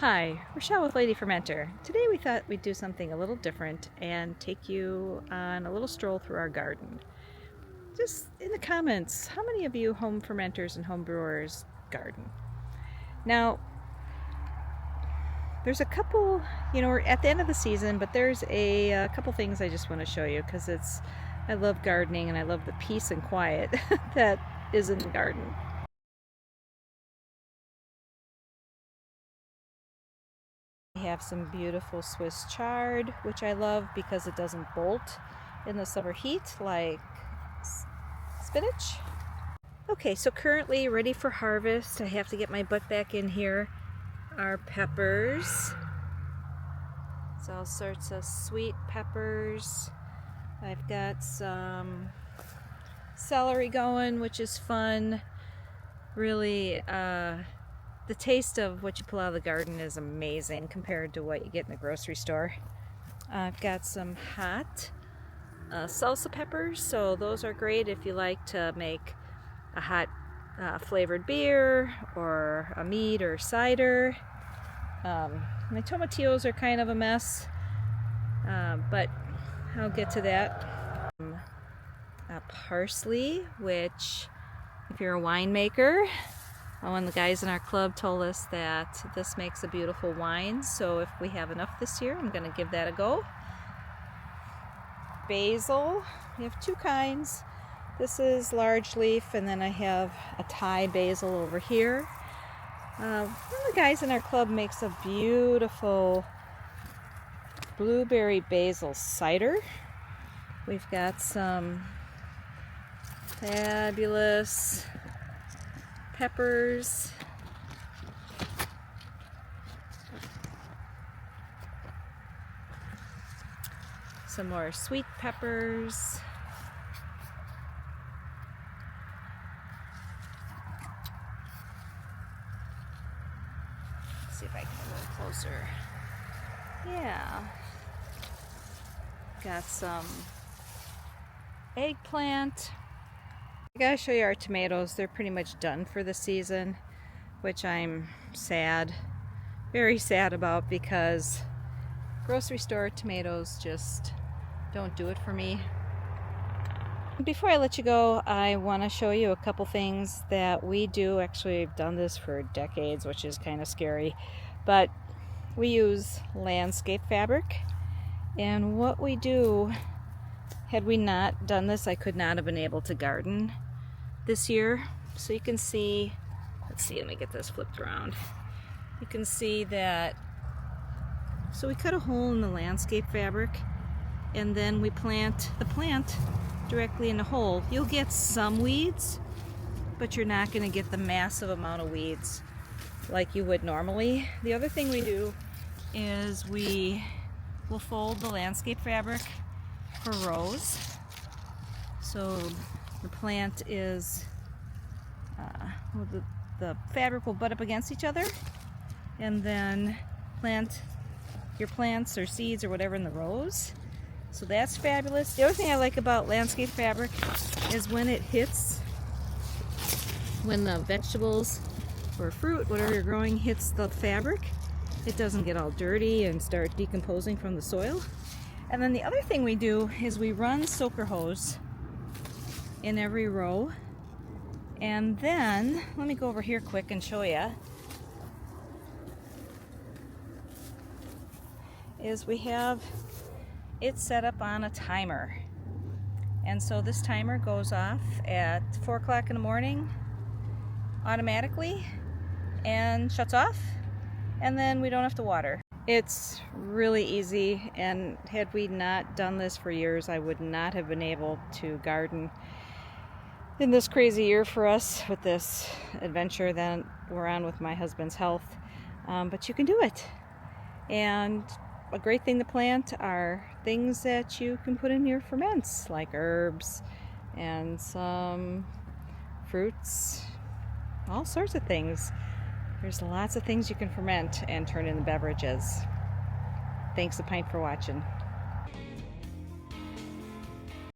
Hi, Rahshal with Lady Fermenter. Today we thought we'd do something a little different and take you on a little stroll through our garden. Just in the comments, how many of you home fermenters and home brewers garden? Now, there's a couple, we're at the end of the season, but there's a couple things I just want to show you because I love gardening and I love the peace and quiet that is in the garden. We have some beautiful Swiss chard, which I love because it doesn't bolt in the summer heat like spinach. Okay, so currently ready for harvest. I have to get my butt back in here. Our peppers. It's all sorts of sweet peppers. I've got some celery going, which is fun. Really, the taste of what you pull out of the garden is amazing compared to what you get in the grocery store. I've got some hot salsa peppers, so those are great if you like to make a hot flavored beer or a mead or cider. My tomatillos are kind of a mess, but I'll get to that. Parsley, which if you're a winemaker, one of the guys in our club told us that this makes a beautiful wine, so if we have enough this year, I'm going to give that a go. Basil, we have two kinds. This is large leaf, and then I have a Thai basil over here. One of the guys in our club makes a beautiful blueberry basil cider. We've got some fabulous peppers. Some more sweet peppers. Let's see if I can get a little closer. Yeah. Got some eggplant. I gotta show you our tomatoes. They're pretty much done for the season, which I'm sad, very sad about, because grocery store tomatoes just don't do it for me. Before I let you go, I want to show you a couple things that we do. Actually, I've done this for decades, which is kind of scary, but we use landscape fabric. And what we do, had we not done this, I could not have been able to garden this year. So you can see, let me get this flipped around. You can see that, so we cut a hole in the landscape fabric and then we plant the plant directly in the hole. You'll get some weeds, but you're not going to get the massive amount of weeds like you would normally. The other thing we do is we will fold the landscape fabric for rows. So the plant is, the fabric will butt up against each other, and then plant your plants or seeds or whatever in the rows. So that's fabulous. The other thing I like about landscape fabric is when it hits, when the vegetables or fruit, whatever you're growing, hits the fabric, it doesn't get all dirty and start decomposing from the soil. And then the other thing we do is we run soaker hose in every row. And then, let me go over here quick and show you, is we have it set up on a timer. And so this timer goes off at 4 o'clock in the morning automatically and shuts off, and then we don't have to water. It's really easy, and had we not done this for years, I would not have been able to garden in this crazy year for us with this adventure that we're on with my husband's health. But you can do it. And a great thing to plant are things that you can put in your ferments, like herbs and some fruits, all sorts of things. There's lots of things you can ferment and turn into beverages. Thanks a pint for watching.